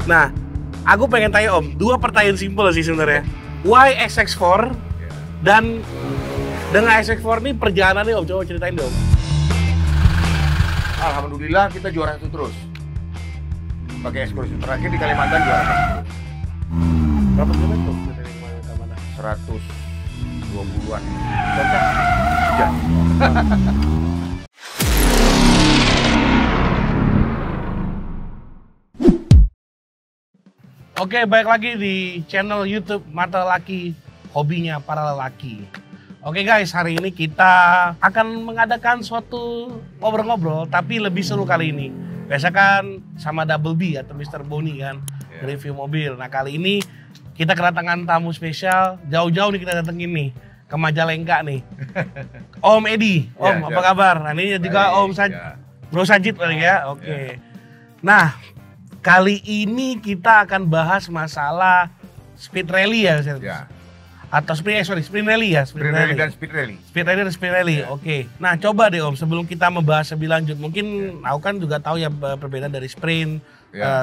Nah, aku pengen tanya Om, dua pertanyaan simpel sih sebenarnya. Why SX4 dan dengan SX4 ini perjalanannya Om, coba ceritain dong. Alhamdulillah kita juara satu terus. Pakai eksklusif terakhir di Kalimantan juara satu terus. Berapa kilometer dari mana ke mana? 120-an. Contoh? Ya. Oke, balik lagi di channel YouTube Mata Lelaki, hobinya para lelaki. Oke guys, hari ini kita akan mengadakan suatu ngobrol-ngobrol, tapi lebih seru kali ini. Biasa kan sama Double B atau Mr. Boni kan, review mobil. Nah kali ini kita kedatangan tamu spesial, jauh-jauh nih kita datengin nih, ke Majalengka nih. Om Edi, Om apa kabar? Nah ini juga Om Bro Sajid lagi ya, oke. Nah, kali ini kita akan bahas masalah speed rally ya, atau sprint rally ya, Sprint rally dan speed rally. Speed rally dan speed rally, oke. Nah coba deh Om, sebelum kita membahas lebih lanjut, mungkin aku kan juga tahu ya perbedaan dari sprint,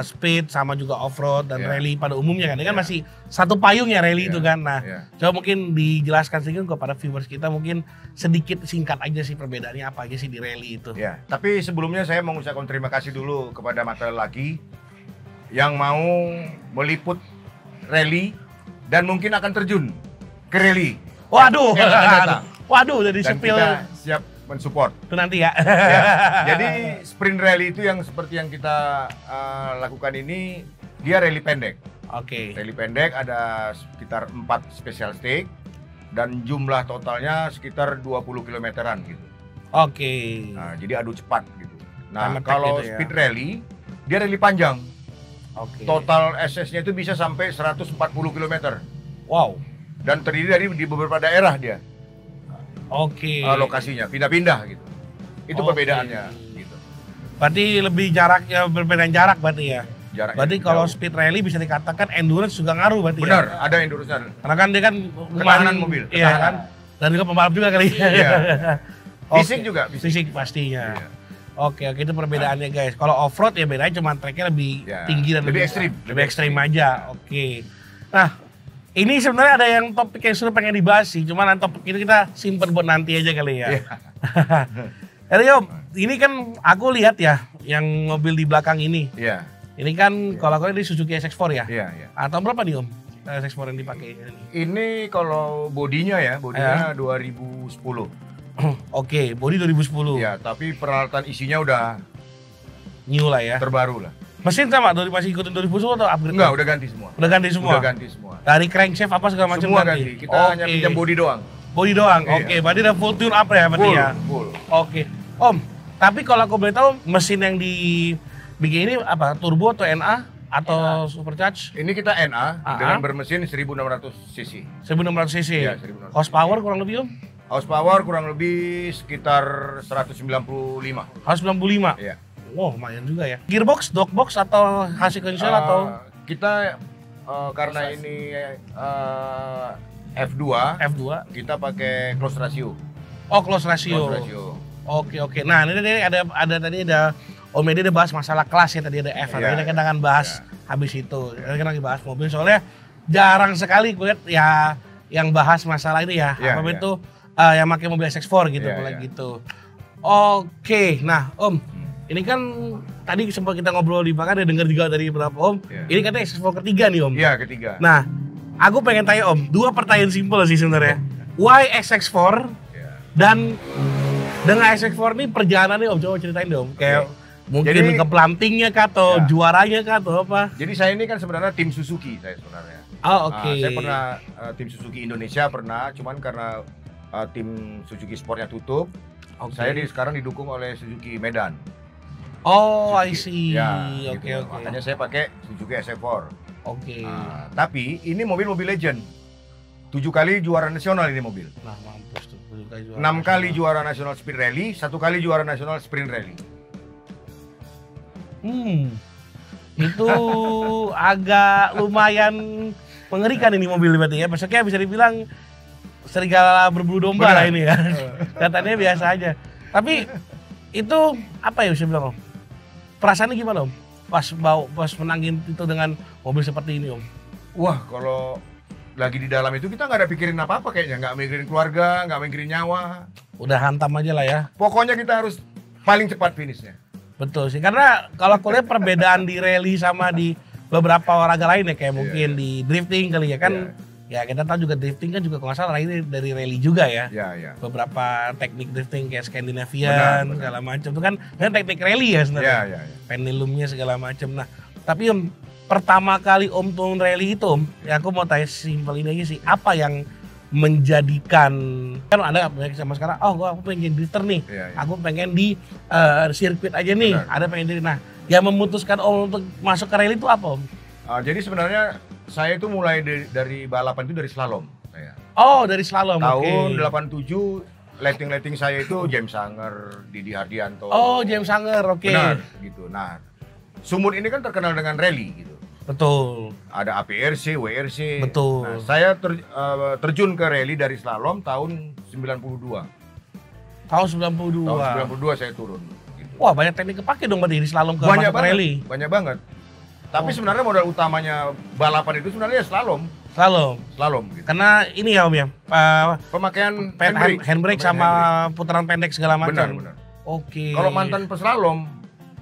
speed sama juga off-road dan rally pada umumnya kan. Ini kan masih satu payung ya rally itu kan. Nah coba mungkin dijelaskan sedikit kepada viewers kita, mungkin sedikit singkat aja sih perbedaannya apa aja sih di rally itu. Ya, tapi sebelumnya saya mengucapkan terima kasih dulu kepada Mata Lelaki yang mau meliput rally dan mungkin akan terjun ke rally. Waduh, waduh dari dan sepil kita siap mensupport itu nanti ya. Jadi sprint rally itu yang seperti yang kita lakukan ini, dia rally pendek. Oke. Rally pendek ada sekitar 4 special stake dan jumlah totalnya sekitar 20 kilometeran gitu. Oke. Nah, jadi adu cepat gitu. Nah, Time kalau attack gitu ya. speed rally, dia rally panjang. Oke. Total SS-nya itu bisa sampai 140 km. Wow. Dan terdiri dari di beberapa daerah dia. Oke. Lokasinya pindah-pindah gitu. Itu perbedaannya gitu. Berarti lebih jaraknya, perbedaan jarak berarti ya. Jaraknya Berarti kalau jauh. speed rally bisa dikatakan endurance juga ngaruh berarti Benar, ya. ada endurance-nya. Karena kan dia kan Ketahanan mobil, Iya ketahanan. kan. Dan juga pembalap juga kali. Iya. Oke. Fisik juga, Fisik pastinya. Iya. Oke, itu perbedaannya guys. Kalau off-road ya bedanya cuma tracknya lebih tinggi dan lebih ekstrim. Lebih ekstrim aja. Oke. Nah, ini sebenarnya ada yang topik yang sudah pengen dibahas sih. Cuman topik itu kita simpen buat nanti aja kali ya. Jadi Om, ini kan aku lihat ya yang mobil di belakang ini. Iya. Ini kan kalau aku ini Suzuki SX4 ya. Iya, iya. Tahun berapa nih Om? SX4 yang dipakai ini. Ini kalau bodinya ya, bodinya 2010. Oke, body 2010. Ya, tapi peralatan isinya udah New lah ya. terbaru lah. Mesin sama masih ikutin 2010 atau upgrade? Enggak, udah ganti semua. Udah ganti semua. Udah ganti semua. Dari crankshaft apa segala macam Semua ganti. Kita hanya pinjam body doang. Body doang. Iya. Oke, berarti udah full tune up ya berarti ya. Full. Oke. Om, tapi kalau aku boleh tahu mesin yang dibikin ini apa? Turbo atau NA atau supercharge? Ini kita NA dengan bermesin 1600 cc. 1600 cc. Iya, 1600. Horsepower kurang lebih Om? Horsepower kurang lebih sekitar 195. 195. Iya. Wow, lumayan juga ya. Gearbox, dogbox atau hasil konvensional atau kita karena ini F2, kita pakai close ratio. Oh, close ratio. Close ratio. Oke. Nah, ini ada Om Edi udah bahas masalah kelas ya, tadi ada F. Kita akan bahas habis itu. Kita lagi bahas mobil soalnya jarang sekali gue lihat ya yang bahas masalah ini ya. Apa itu yang pakai mobil SX4 gitu gitu. Oke. Nah, Om, ini kan tadi sempat kita ngobrol di belakang, ada dengar juga dari beberapa Om. Ini katanya SX4 ketiga nih Om. Iya, ketiga. Nah, aku pengen tanya Om, dua pertanyaan simpel sih sebenarnya. Why SX4 dan dengan SX4 ini perjalanannya Om, coba ceritain dong. Kayak mungkin ke plantingnya kah atau juaranya kah atau apa? Jadi saya ini kan sebenarnya tim Suzuki saya sebenarnya. Oh, oke. Saya pernah tim Suzuki Indonesia pernah, cuman karena tim Suzuki Sportnya tutup, saya sekarang didukung oleh Suzuki Medan. Oh, Suzuki. I see. Ya, Oke. Makanya saya pakai Suzuki SX4. Oke. Tapi ini mobil legend. 7 kali juara nasional ini mobil. Nah, mampus tuh. 6 kali juara nasional speed rally, 1 kali juara nasional sprint rally. Itu agak lumayan mengerikan ini mobil berarti ya. Maksudnya bisa dibilang serigala berbulu domba lah ini ya. Katanya biasa aja. Tapi itu apa ya bisa bilang Om? Perasaannya gimana Om? pas menangin itu dengan mobil seperti ini Om? Wah, kalau lagi di dalam itu kita nggak ada pikirin apa-apa kayaknya, nggak mikirin keluarga, nggak mikirin nyawa. Udah hantam aja lah ya. Pokoknya kita harus paling cepat finishnya. Betul sih, karena kalau aku lihat perbedaan di rally sama di beberapa olahraga lain ya, kayak mungkin di drifting kali ya kan. Ya kita tahu juga drifting kan juga kalau nggak salah ini dari rally juga ya. Iya. Beberapa teknik drifting kayak Scandinavian segala macam itu kan teknik rally ya sebenarnya. Iya. Pendulumnya segala macam. Nah, tapi Om, pertama kali Om turun rally itu Om, ya aku mau tanya simpel ini aja sih, apa yang menjadikan kan ada sama sekarang, aku pengen drifter nih, aku pengen di sirkuit aja nih, ada pengen jadi. Nah, yang memutuskan Om untuk masuk ke rally itu apa Om? Jadi sebenarnya saya itu mulai dari balapan itu dari slalom saya. Oh, dari slalom. Tahun 87 letting saya itu James Sanger, Didi Hardianto. Oh, James Sanger, oke. Benar, gitu. Nah, Sumut ini kan terkenal dengan rally gitu. Betul. Ada APRC, WRC. Betul. Nah, saya terjun ke rally dari slalom tahun 92. Tahun 92. Tahun 92 saya turun. Gitu. Wah, banyak teknik kepake dong berarti di slalom ke banyak masuk banget, rally. Banyak banget. Tapi sebenarnya modal utamanya balapan itu sebenarnya slalom gitu. Karena ini ya Om ya, pemakaian handbrake sama putaran pendek segala macam. Benar. Oke. Kalau mantan peslalom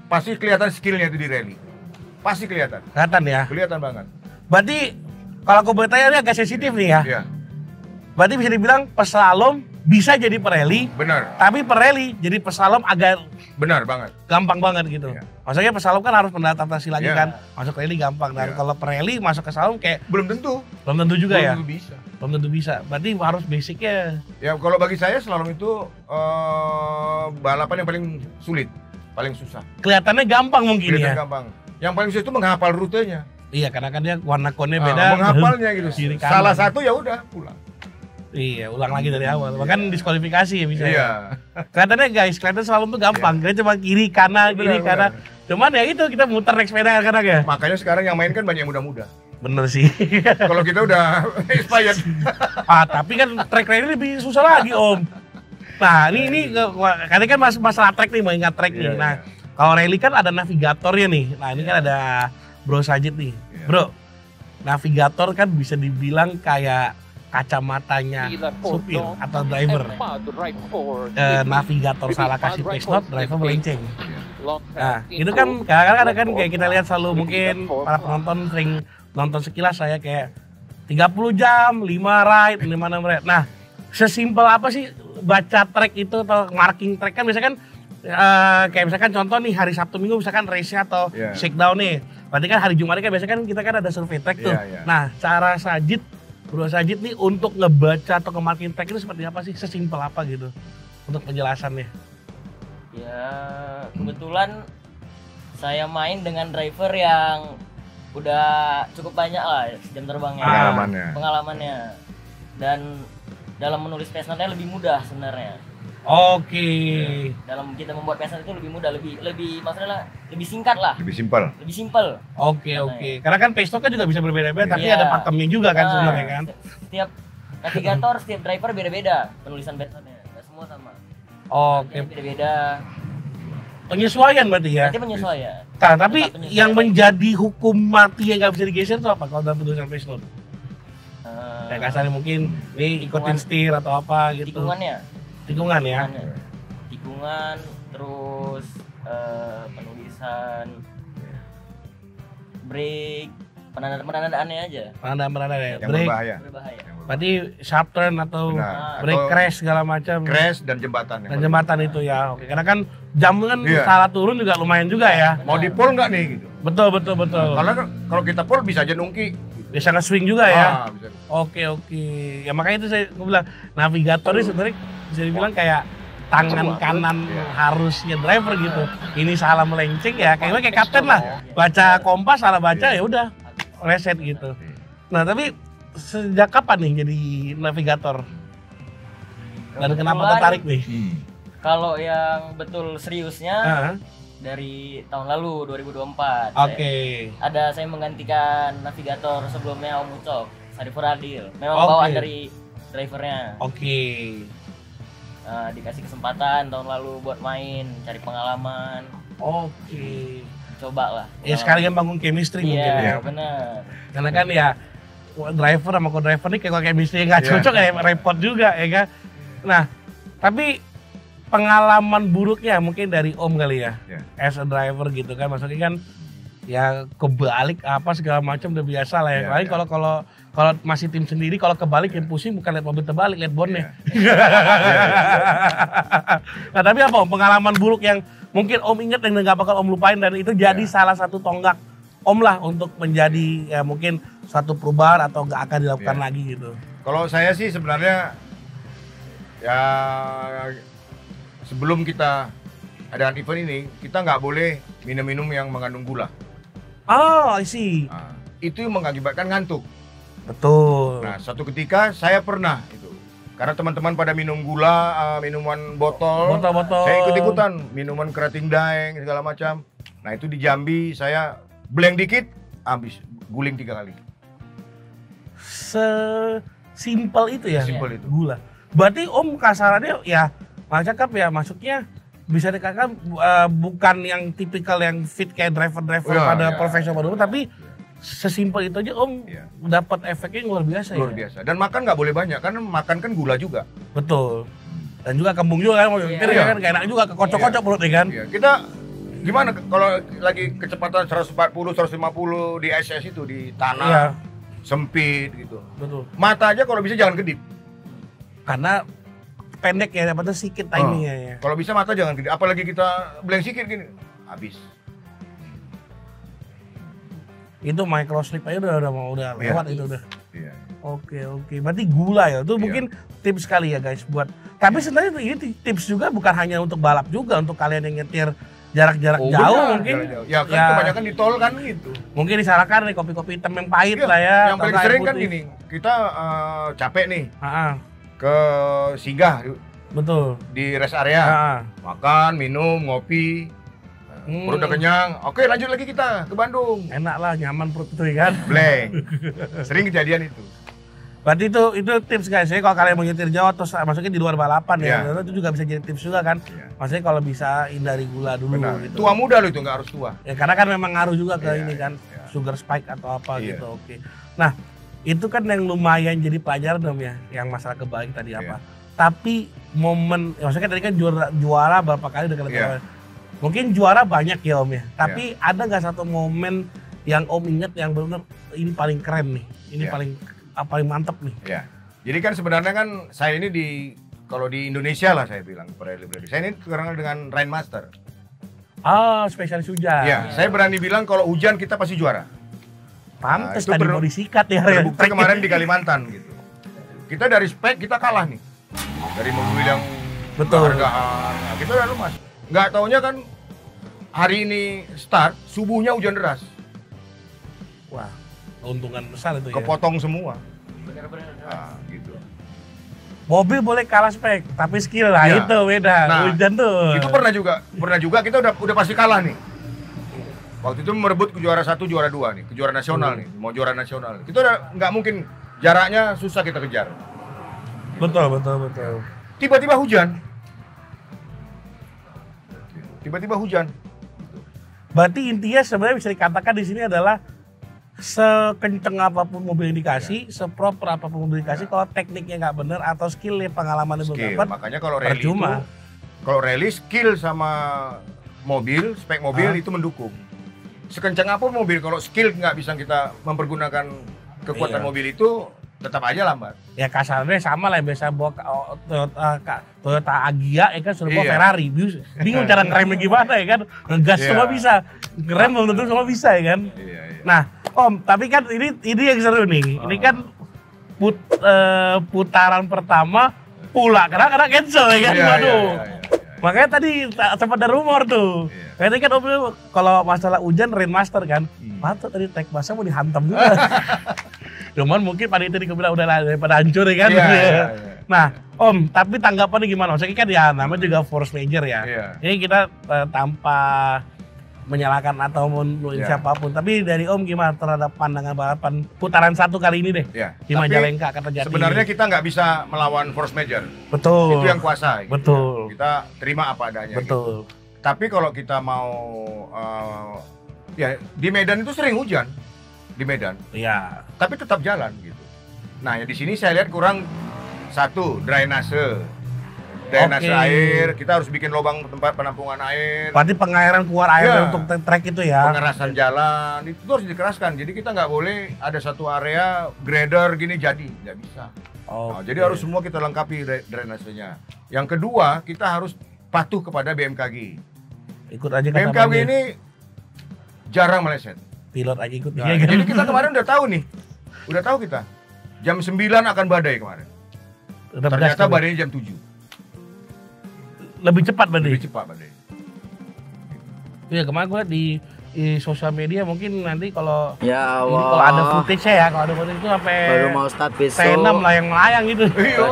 pasti kelihatan skillnya itu di rally. Pasti kelihatan. Kelihatan ya. Kelihatan banget. Berarti kalau aku bertanya ini agak sensitif nih ya. Iya. Berarti bisa dibilang peslalom bisa jadi pereli. Benar. Tapi pereli jadi peslalom agak benar banget. Gampang banget gitu. Iya. Maksudnya peslalom kan harus beradaptasi lagi kan. Masuk rally gampang. Dan kalau pereli masuk ke slalom kayak belum tentu juga ya. Belum tentu bisa. Berarti harus basicnya. Ya kalau bagi saya slalom itu balapan yang paling sulit, paling susah. Kelihatannya gampang mungkin ya. Gampang. Yang paling susah itu menghafal rutenya. Iya, karena kan dia warna konnya beda. Menghafalnya gitu. Salah satu ya udah pulang. Iya, ulang lagi dari awal. Bahkan diskualifikasi ya bisa. Iya. Kelihatannya guys, kelihatan slalom tuh gampang. Kita cuma kiri kanan. Cuman ya itu kita muter naik sepeda kadang ya. Makanya sekarang yang main kan banyak yang muda-muda. Bener sih. Kalau kita udah expired. Tapi kan track rally lebih susah lagi Om. Nah ini karena kan masalah track nih, mau ingat track nih. Nah kalau rally kan ada navigatornya nih. Nah ini kan ada Bro Sajid nih. Bro, navigator kan bisa dibilang kayak kacamatanya supir atau driver. Navigator salah kasih face note, driver melenceng. Nah, itu kan kadang-kadang ada kan kayak kita lihat selalu mungkin para penonton sering nonton sekilas saya kayak 30 jam, 5 ride, 5 ride. Nah, sesimpel apa sih baca track itu atau marking track kan biasanya kan kayak misalkan contoh nih hari Sabtu Minggu misalkan race-nya atau shakedown nih. Berarti kan hari Jumat kan biasanya kan kita kan ada survei track tuh. Nah, cara Bro Sajid nih untuk ngebaca atau nge-marking track itu seperti apa sih? Sesimpel apa gitu untuk penjelasannya? Ya, kebetulan saya main dengan driver yang udah cukup banyak lah jam terbangnya, pengalamannya. Dan dalam menulis pace note-nya lebih mudah sebenarnya. Oke. Dalam kita membuat pace note itu lebih mudah, lebih maksudnya lebih singkat lah. Lebih simpel. Oke. Karena kan pace note kan juga bisa berbeda-beda, tapi ada pakemnya juga kan sebenarnya kan. Setiap navigator, setiap driver beda-beda penulisan pace note-nya. Enggak semua sama. Oke. Beda-beda. Penyesuaian berarti ya? Berarti penyesuaian. Nah, tapi yang menjadi hukum mati yang nggak bisa digeser itu apa kalau dalam penulisan pace note? Kayak kasarnya mungkin nih ikutin setir atau apa gitu. Tikungan ya? Tikungan, terus penulisan break, penandaan-penandaannya aja. Penandaan ya? Yang berbahaya. Berarti sharp turn atau brake crash segala macam. Crash dan jembatan. Dan jembatan itu ya. Oke, karena kan jam kan salah turun juga lumayan juga ya. Mau di pole nggak nih gitu? Betul. Karena kalau kita pole bisa aja nungki. Bisa nge-swing juga ya. Bisa. Oke. Ya makanya itu saya bilang navigator ini sebenarnya bisa dibilang kayak tangan kanan harusnya driver gitu. Ini salah melenceng ya kayak kapten lah. Baca kompas salah baca ya udah reset gitu. Nah, tapi sejak kapan nih jadi navigator? Dan kenapa tertarik nih? Kalau yang betul seriusnya dari tahun lalu 2024. Ada saya menggantikan navigator sebelumnya Om Ucok, Sarifur Adil. Memang bawaan dari drivernya. Dikasih kesempatan tahun lalu buat main, cari pengalaman. coba lah. Ya sekalian bangun chemistry mungkin ya. Iya, benar. Karena kan ya driver sama co-driver nih kalau chemistry nggak cocok ya repot juga ya kan. Nah, tapi pengalaman buruknya mungkin dari Om kali ya, as a driver gitu kan, maksudnya kan ya kebalik apa segala macam udah biasa lah ya. Lain kalau masih tim sendiri, kalau kebalik yang pusing bukan lihat mobil terbalik, lihat bonnya. Nah tapi apa Om, pengalaman buruk yang mungkin Om ingat dan nggak bakal Om lupain dan itu jadi salah satu tonggak Om lah untuk menjadi ya mungkin suatu perubahan atau nggak akan dilakukan lagi gitu. Kalau saya sih sebenarnya ya sebelum kita adakan event ini kita nggak boleh minum-minum yang mengandung gula. Oh, I see. Nah, itu mengakibatkan ngantuk. Betul. Nah, suatu ketika saya pernah itu karena teman-teman pada minum gula, minuman botol, saya ikut-ikutan minuman kerating daeng segala macam. Nah itu di Jambi saya blank dikit, habis guling 3 kali. Sesimpel itu ya? Simpel itu. Gula. Berarti Om kasarannya ya, cakap ya masuknya bisa dikatakan bukan yang tipikal yang fit kayak driver-driver pada profesional dulu, tapi sesimpel itu aja Om dapat efeknya yang luar biasa ya? Luar biasa. Dan makan nggak boleh banyak, karena makan kan gula juga. Betul. Dan juga kembung juga kan, kan gak enak juga, kekocok-kocok perutnya kan. Kita gimana kalau lagi kecepatan 140, 150 di SS itu di tanah sempit gitu. Betul. Mata aja kalau bisa jangan kedip. Karena pendek ya, dapatnya sedikit timingnya ya. Kalau bisa mata jangan kedip, apalagi kita blank sedikit gini, habis. Itu micro slip aja udah lewat itu udah. Iya. Oke. Berarti gula ya. Itu mungkin tips sekali ya guys buat. Tapi sebenarnya ini tips juga bukan hanya untuk balap juga, untuk kalian yang nyetir jarak-jarak jauh mungkin. Ya kan kebanyakan di tol kan gitu. Mungkin disarankan nih kopi-kopi hitam yang pahit lah ya. Yang paling sering kan gini, kita capek nih. Ke singgah. Betul. Di rest area. Makan, minum, ngopi. Perut udah kenyang. Oke, lanjut lagi kita ke Bandung. Enak lah, nyaman perut itu kan. Blank. Sering kejadian itu. Berarti itu tips guys ya, kalau kalian mau nyetir jauh terus maksudnya di luar balapan ya, itu juga bisa jadi tips juga kan. Maksudnya kalau bisa hindari gula dulu. Gitu. Tua muda lo itu, nggak harus tua. Ya karena kan memang ngaruh juga ke ini kan, sugar spike atau apa gitu. Oke. Nah itu kan yang lumayan jadi pelajaran dong ya, yang masalah kebalik tadi apa. Tapi momen, maksudnya tadi kan juara berapa kali dengan mungkin juara banyak ya Om ya. Tapi ada nggak satu momen yang Om ingat yang benar-benar ini paling keren nih, ini paling mantep nih. Ya. Jadi kan sebenarnya kan saya ini kalau di Indonesia lah saya bilang saya ini terkenal dengan Rainmaster. Spesialis hujan. Ya, saya berani bilang kalau hujan kita pasti juara. Pantes tadi mau disikat ya. Terbukti kemarin di Kalimantan gitu. Kita dari spek kita kalah nih. Dari mobil yang hargaan. Nah, kita udah lemas. Nggak taunya kan hari ini start subuhnya hujan deras. Wah. Keuntungan besar itu ya. Kepotong semua. Bener-bener. Gitu. Mobil boleh kalah spek, tapi skill lah itu beda. Nah, hujan tuh. Itu pernah juga kita udah pasti kalah nih. Waktu itu merebut ke juara 1, juara 2 nih, ke juara nasional nih, mau juara nasional. Kita udah nggak mungkin, jaraknya susah kita kejar. Betul. Tiba-tiba hujan. Berarti intinya sebenarnya bisa dikatakan di sini adalah sekenceng apapun mobil yang dikasih, seproper apapun mobil dikasih, kalau tekniknya nggak bener atau skillnya pengalamannya belum dapat, makanya kalau rally skill sama mobil, spek mobil itu mendukung. Sekencang apapun mobil, kalau skill nggak bisa kita mempergunakan kekuatan mobil itu, tetap aja lambat. Ya kasarnya sama lah, biasa bawa Toyota Agya ya kan, suruh bawa Ferrari, bingung cara ngeremnya gimana ya kan, ngegas semua bisa, ngerem belum tentu semua bisa ya kan. Nah Om, tapi kan ini yang seru nih, ini kan putaran pertama pula, karena cancel ya kan, waduh. Makanya tadi sempat ada rumor tuh, kayaknya kan Om kalau masalah hujan Rainmaster kan, patut tadi tag masa mau dihantam juga. Cuman mungkin pada itu bilang udah lah daripada hancur ya kan. Nah Om, tapi tanggapannya gimana? Maksudnya kan ya namanya juga force major ya. Ini kita tanpa menyalahkan atau menuin siapapun. Tapi dari Om gimana terhadap pandangan balapan putaran 1 kali ini deh? Di Majalengka kata Jati. Sebenarnya kita nggak bisa melawan force major. Betul. Itu yang kuasa. Gitu. Betul. Kita terima apa adanya. Betul. Gitu. Tapi kalau kita mau Ya, di Medan itu sering hujan. Di Medan. Iya. Tapi tetap jalan gitu. Nah, ya di sini saya lihat kurang satu, drainase air. Kita harus bikin lubang tempat penampungan air. Berarti pengairan keluar air untuk trek itu ya. Pengerasan jalan itu harus dikeraskan. Jadi kita nggak boleh ada satu area grader gini jadi, nggak bisa. Nah, jadi harus semua kita lengkapi drainasenya. Yang kedua, kita harus patuh kepada BMKG. Ikut aja kata BMKG ini jarang meleset. Pilot aja ikut. Nah, jadi kita kemarin udah tahu nih. Udah tahu kita. Jam 9 akan badai kemarin. Ternyata badainya jam 7. Lebih cepat badai. Lebih cepat badai. Iya, kemarin gue lihat di sosial media mungkin nanti kalau kalau ada footage ya, kalau ada footage itu sampai baru mau start besok tenda melayang-melayang gitu.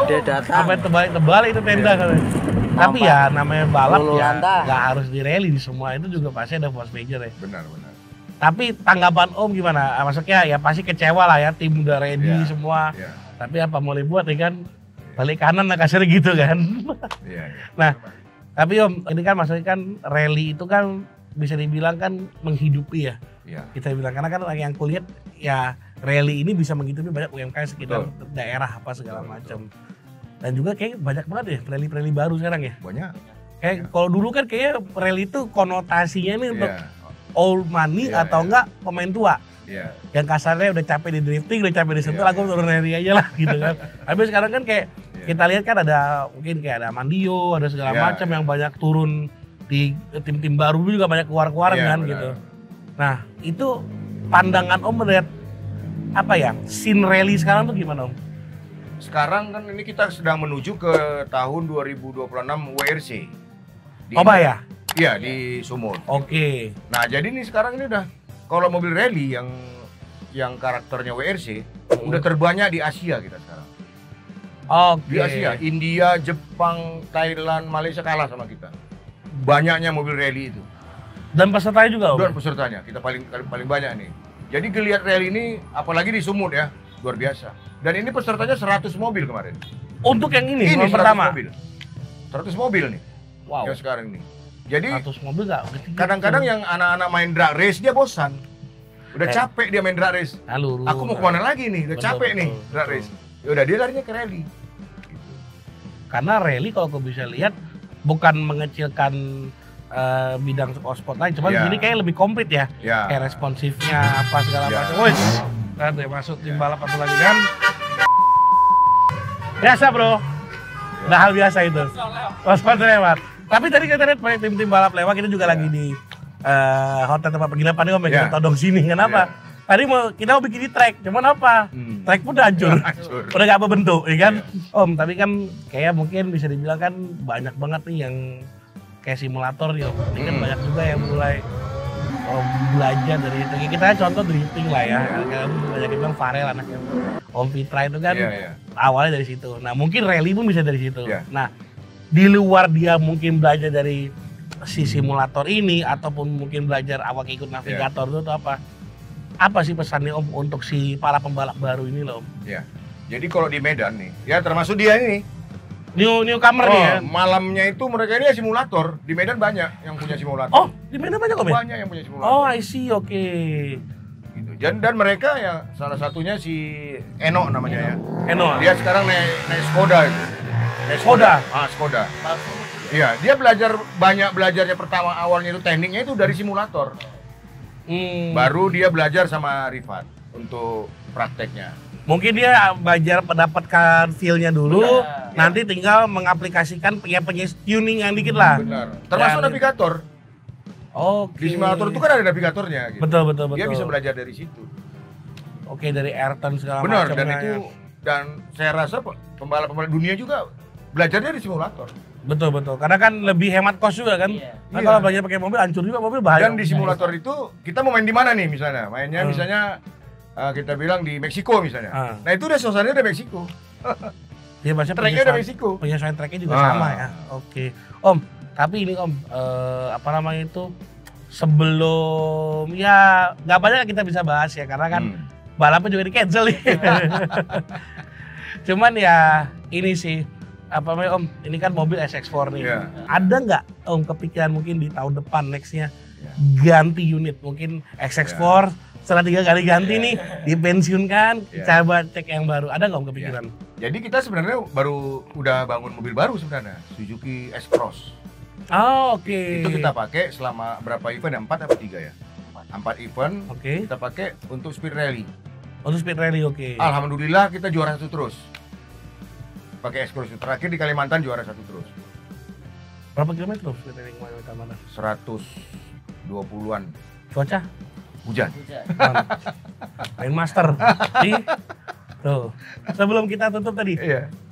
Dia datang Sampai terbalik-terbalik itu tenda kan. Tapi ya namanya balap ya nggak harus di rally di semua itu juga pasti ada force major ya. Benar. Tapi tanggapan Om gimana? Maksudnya ya pasti kecewa lah ya, tim udah ready semua. Tapi apa mau dibuat ya kan? Balik kanan lah kasar gitu kan. Nah, tapi Om, ini kan maksudnya kan rally itu kan bisa dibilang kan menghidupi ya. Kita bilang karena kan yang kulihat ya rally ini bisa menghidupi banyak UMKM sekitar daerah apa segala macam. Dan juga kayak banyak banget ya rally-rally baru sekarang ya. Banyak. Kayak kalau dulu kan kayak rally itu konotasinya nih untuk old money atau enggak pemain tua. Yang kasarnya udah capek di drifting, udah capek di sentul, aku turun rally aja lah gitu kan. Tapi sekarang kan kayak kita lihat kan ada mungkin kayak ada Mandio, ada segala macam yang banyak turun di tim-tim baru juga banyak keluar-keluar kan gitu. Nah, itu pandangan Om melihat apa ya? Scene rally sekarang tuh gimana Om? Sekarang kan ini kita sedang menuju ke tahun 2026 WRC. Ya? Iya, di Sumut. Oke. Nah, jadi nih sekarang ini udah kalau mobil rally yang karakternya WRC udah terbanyak di Asia kita sekarang. Di Asia, India, Jepang, Thailand, Malaysia kalah sama kita. Banyaknya mobil rally itu. Dan pesertanya juga Om? Dan pesertanya, kita paling banyak nih. Jadi geliat rally ini apalagi di Sumut ya, luar biasa. Dan ini pesertanya 100 mobil kemarin. Untuk yang ini yang pertama? 100 mobil nih. Wow. Yang sekarang nih. Jadi 100 mobil nggak? Kadang-kadang yang anak-anak main drag race dia bosan. Udah capek dia main drag race. Aku mau kemana lagi nih? Udah capek nih drag race. Ya udah dia larinya ke rally. Gitu. Karena rally kalau aku bisa lihat bukan mengecilkan bidang sport lain, cuman ini kayak lebih komplit ya. Kayak responsifnya apa segala macam. Woi, ada masuk tim balap satu lagi kan? Biasa bro, udah hal biasa itu. Sepatu lewat. Tapi tadi kita lihat banyak tim-tim balap lewat, kita juga lagi di hotel tempat penginapan nih Om, kita todong sini. Kenapa? Tadi kita mau bikin di track, cuman apa? Track pun udah hancur, udah gak berbentuk, ya kan? Om, tapi kan kayak mungkin bisa dibilang kan banyak banget nih yang kayak simulator nih Om. Ini kan banyak juga yang mulai belajar dari itu. Kita contoh drifting lah ya, kan banyak yang bilang Farel anaknya. Om Fitra itu kan awalnya dari situ. Nah mungkin rally pun bisa dari situ. Nah di luar dia mungkin belajar dari si simulator ini ataupun mungkin belajar awak ikut navigator itu atau apa? Apa sih pesannya Om untuk si para pembalap baru ini loh Om? Jadi kalau di Medan nih, ya termasuk dia ini newcomer nih ya. Malamnya itu mereka ini simulator. Di Medan banyak yang punya simulator. Oh, di Medan banyak Om ya? Banyak yang punya simulator. Oh, I see, oke. Gitu. Dan mereka ya salah satunya si Eno namanya ya. Eno. Dia sekarang naik Skoda itu. Skoda. Skoda. Iya, dia belajarnya pertama awalnya itu tekniknya itu dari simulator. Baru dia belajar sama Rifat untuk prakteknya. Mungkin dia belajar mendapatkan feel-nya dulu, nanti tinggal mengaplikasikan tuning yang dikit lah. Benar. Termasuk navigator. Di simulator itu kan ada navigatornya. Gitu. Betul. Dia bisa belajar dari situ. Oke, dari airtime segala macam. Benar, dan saya rasa pembalap-pembalap dunia juga belajarnya di simulator. Betul. Karena kan lebih hemat kos juga kan. Nah, kalau belajar pakai mobil hancur juga mobil bahaya. Dan di simulator itu kita mau main di mana nih misalnya? Mainnya misalnya kita bilang di Meksiko misalnya. Nah itu udah suasananya udah Meksiko. Dia bahasa tracknya udah Meksiko. Penyesuaian tracknya juga sama ya. Oke. Om, tapi ini Om, apa namanya itu? Sebelum ya nggak banyak kita bisa bahas ya karena kan balapnya juga di cancel nih. Cuman ya ini sih apa namanya Om, ini kan mobil SX4 nih. Ada nggak Om kepikiran mungkin di tahun depan nextnya ganti unit, mungkin XX4 setelah 3 kali ganti nih dipensiunkan, coba cek yang baru. Ada nggak kepikiran? Jadi kita sebenarnya udah bangun mobil baru sebenarnya, Suzuki S-Cross. Oh, oke. Itu kita pakai selama berapa event ya? 4 atau 3 ya? 4 event kita pakai untuk speed rally. Untuk speed rally, oke. Alhamdulillah kita juara 1 terus. Pakai S-Cross terakhir di Kalimantan juara 1 terus. Berapa kilometer speed rally kemarin? 120-an. Cuaca? Hujan. Main master. Tuh. Sebelum kita tutup tadi,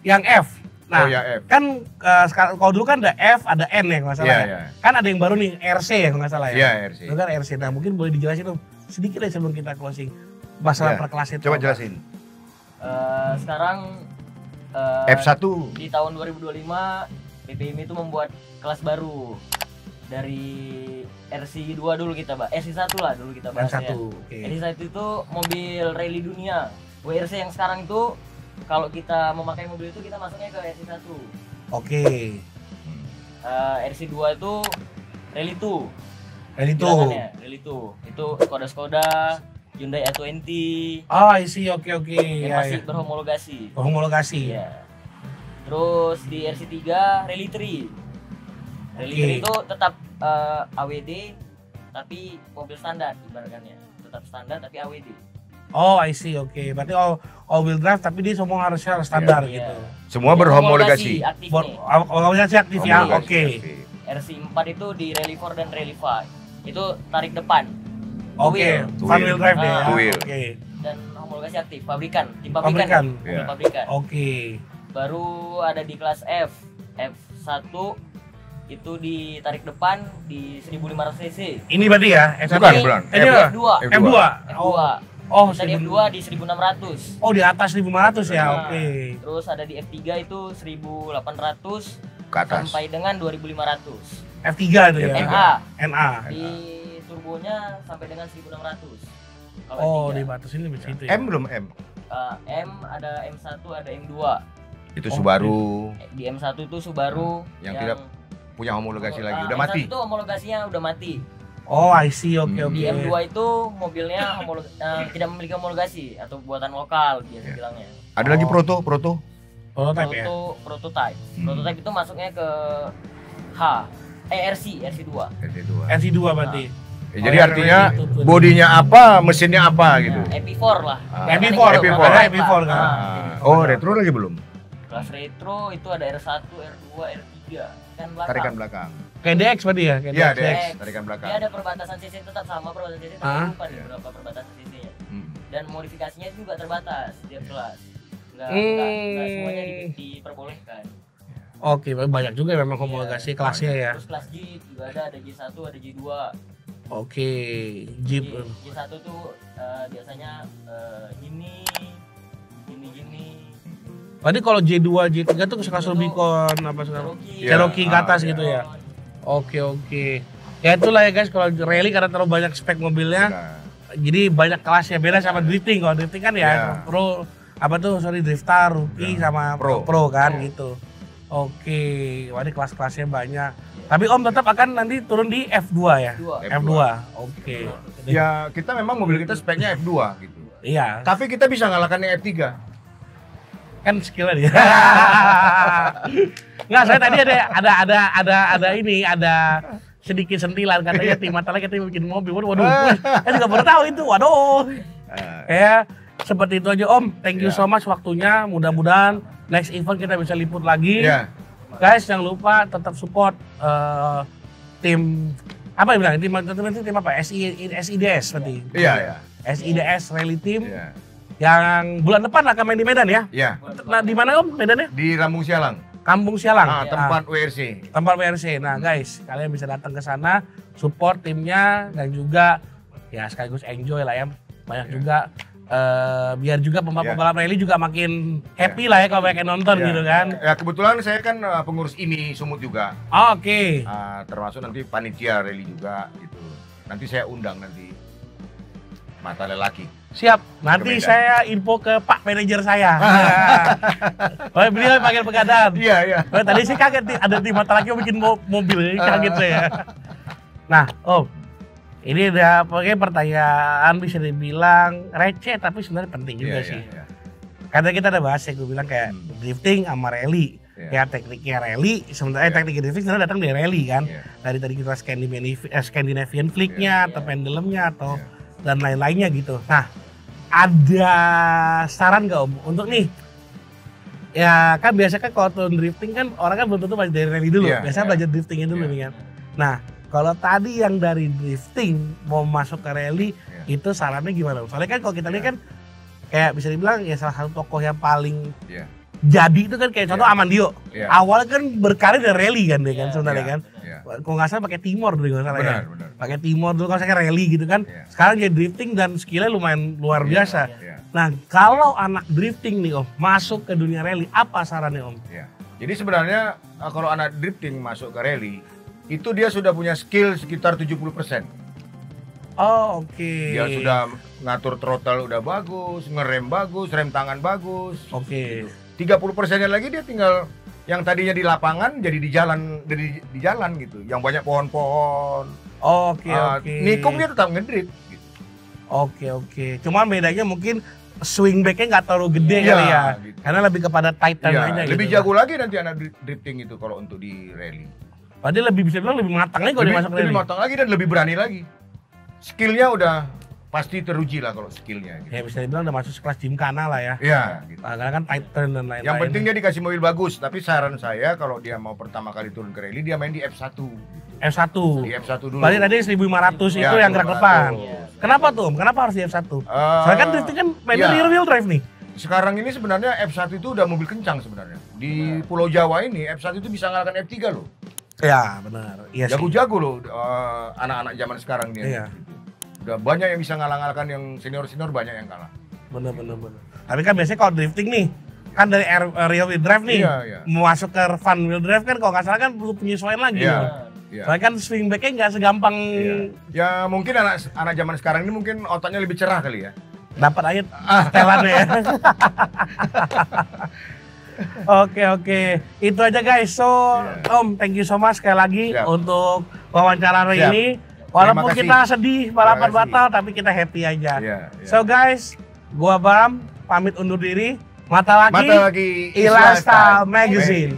yang F. Nah, F. Kan kalau dulu kan ada F, ada N ya kalau nggak salah. Kan ada yang baru nih RC ya kalau nggak salah ya. Iya, RC. Itu kan RC. Nah, mungkin boleh dijelasin dong sedikit aja sebelum kita closing masalah per kelas itu. Coba jelasin. Sekarang F1 di tahun 2025 PPM itu membuat kelas baru dari RC2 dulu kita bahas. RC1 lah dulu kita bahas ya. RC1 itu mobil rally dunia. WRC yang sekarang itu kalau kita memakai mobil itu kita masuknya ke RC1. Oke. RC2 itu Rally 2. Rally 2. Rally 2. Itu Skoda, Hyundai i20. Oh, I see. Oke. Yang masih berhomologasi. Homologasi. Iya. Terus di RC3 Rally 3. Rally 3 itu tetap AWD tapi mobil standar ibaratnya. Tetap standar tapi AWD. Oh, I see. Oke. Berarti all wheel drive tapi dia semua harusnya standar gitu. Semua berhomologasi. Homologasi aktif ya. Oke. RC4 itu di Rally 4 dan Rally 5. Itu tarik depan. Oke. Front wheel drive deh. Oke. Dan homologasi aktif tim pabrikan. Oke. Baru ada di kelas F. F1 itu di tarik depan di 1500 cc. Ini berarti ya? Bukan. F2. F2. Oh, dan F2 di 1600. Oh, di atas 1500 ya. Oke. Terus ada di F3 itu 1800 ke atas sampai dengan 2500. F3 itu ya. NA. Di turbonya sampai dengan 1600. Oh, di batas ini begitu ya. M belum M. M ada M1, ada M2. Itu Subaru. Di M1 itu Subaru yang tidak punya homologasi lagi, udah mati. M1 itu homologasinya udah mati. Oh, I see. Oke. Di M2 itu mobilnya tidak memiliki homologasi atau buatan lokal biasa bilangnya. Ada lagi prototype ya? Prototype. Prototype itu masuknya ke RC2. RC2 berarti. Jadi artinya bodinya apa, mesinnya apa gitu. EP4 lah. EP4 kan. Oh, retro lagi belum? Kelas retro itu ada R1, R2, R3 kan belakang. Tarikan belakang. Kayak DX berarti ya? Iya, DX, tarikan belakang. Dia ada perbatasan cc tetap sama perbatasan cc, tapi lupa nih berapa perbatasan cc-nya. Dan modifikasinya juga terbatas tiap kelas. Enggak semuanya diperbolehkan. Oke, banyak juga memang homologasi kelasnya ya. Terus kelas Jeep juga ada J1, ada J2. Oke, Jeep. J1 tuh biasanya gini. Berarti kalau J2, J3 tuh kelas Rubicon apa segala Cherokee ke atas gitu ya. Oke. Ya itulah ya guys, kalau rally karena terlalu banyak spek mobilnya. Jadi banyak kelasnya, beda sama drifting. Kalau drifting kan ya pro drifter, rookie sama pro kan gitu. Oke, berarti kelas-kelasnya banyak. Tapi Om tetap akan nanti turun di F2 ya? F2. Oke. Ya kita memang mobil kita speknya F2 gitu. Iya. Tapi kita bisa ngalahkan yang F3. Kan skillnya dia. Nggak, saya tadi ada sedikit sentilan katanya tim Matala kita bikin mobil. Waduh, saya juga baru tahu itu. Waduh. Ya, seperti itu aja Om. Thank you so much waktunya. Mudah-mudahan next event kita bisa liput lagi. Guys, jangan lupa tetap support tim apa bilang tim apa? SIDS berarti. Iya. SIDS Rally Team. Yang bulan depan akan main di Medan ya? Iya. Nah, di mana Om medannya? Di Kampung Sialang. Kampung Sialang. Tempat WRC. Tempat WRC. Nah, guys, kalian bisa datang ke sana, support timnya dan juga ya sekaligus enjoy lah ya. Banyak juga biar juga pembalap rally juga makin happy lah ya kalau banyak yang nonton gitu kan. Ya kebetulan saya kan pengurus ini Sumut juga. Oke. Termasuk nanti panitia rally juga gitu. Nanti saya undang nanti mata lelaki. Siap, nanti saya info ke Pak Manajer saya. Beliau panggil pegadaan. Iya. Tadi sih kaget nih, ada tim mata lagi yang bikin mobil, kaget saya. Nah, Om, Ini udah pokoknya pertanyaan bisa dibilang receh tapi sebenarnya penting juga sih. Karena kita ada bahas ya, gue bilang kayak drifting sama rally. Ya tekniknya rally, sementara teknik drifting sebenarnya datang dari rally kan. Dari tadi kita Scandinavian flick-nya atau pendulumnya atau dan lain-lainnya gitu. Nah, ada saran gak Om untuk nih? Ya kan biasa kan kalau turun drifting kan orang kan belum tentu belajar dari rally dulu. Biasanya belajar driftingnya dulu nih kan. Nah, kalau tadi yang dari drifting mau masuk ke rally itu sarannya gimana? Soalnya kan kalau kita lihat kan kayak bisa dibilang ya salah satu tokoh yang paling jadi itu kan kayak contoh Amandio. Awalnya kan berkarir dari rally kan dia kan sebenarnya kan. Kalau nggak salah pakai Timor dulu nggak salah ya. Pakai Timor dulu kalau saya rally gitu kan. Sekarang jadi drifting dan skillnya lumayan luar biasa. Nah kalau anak drifting nih Om masuk ke dunia rally apa sarannya Om? Jadi sebenarnya kalau anak drifting masuk ke rally itu dia sudah punya skill sekitar 70%. Oh oke. Dia sudah ngatur throttle udah bagus, ngerem bagus, rem tangan bagus. Oke. 30%-nya lagi dia tinggal yang tadinya di lapangan jadi di jalan gitu, yang banyak pohon-pohon. Oke. Nikung dia tetap ngedrift. Gitu. Oke. Cuman bedanya mungkin swing back-nya nggak terlalu gede kali ya, gitu. Karena lebih kepada tight turn aja. Lebih gitu. jago lagi nanti anak drifting itu kalau untuk di rally. Padahal lebih bisa bilang lebih matang lagi kalau dia masuk rally. Lebih matang lagi dan lebih berani lagi. Skillnya udah pasti teruji lah kalau skillnya. Gitu. Ya bisa dibilang udah masuk kelas gymkhana lah ya. Iya. Gitu. Karena kan tight turn dan lain-lain. Yang penting dia dikasih mobil bagus. Tapi saran saya kalau dia mau pertama kali turun ke rally dia main di F1. Gitu. F1. Di F1 dulu. Berarti tadi 1500 itu yang gerak depan. Kenapa tuh Om? Kenapa harus di F1? Soalnya kan drifting kan mainnya rear wheel drive nih. Sekarang ini sebenarnya F1 itu udah mobil kencang sebenarnya. Di Pulau Jawa ini F1 itu bisa ngalahkan F3 loh. Ya benar. Iya Jago-jago loh anak-anak zaman sekarang ini. Iya. Udah banyak yang bisa ngalah-ngalahkan yang senior-senior banyak yang kalah. Benar. Tapi kan biasanya kalau drifting nih kan dari rear wheel drive nih mau masuk ke front wheel drive kan kalau nggak salah kan perlu penyesuaian lagi. Soalnya kan swing back-nya nggak segampang. Ya mungkin anak zaman sekarang ini mungkin otaknya lebih cerah kali ya. Dapat aja setelannya ya. Oke. Itu aja guys. So, Om, thank you so much sekali lagi untuk wawancara hari ini. Walaupun kita sedih balapan batal, tapi kita happy aja. So guys, gua Bram pamit undur diri. Mata lagi Ilasta Magazine.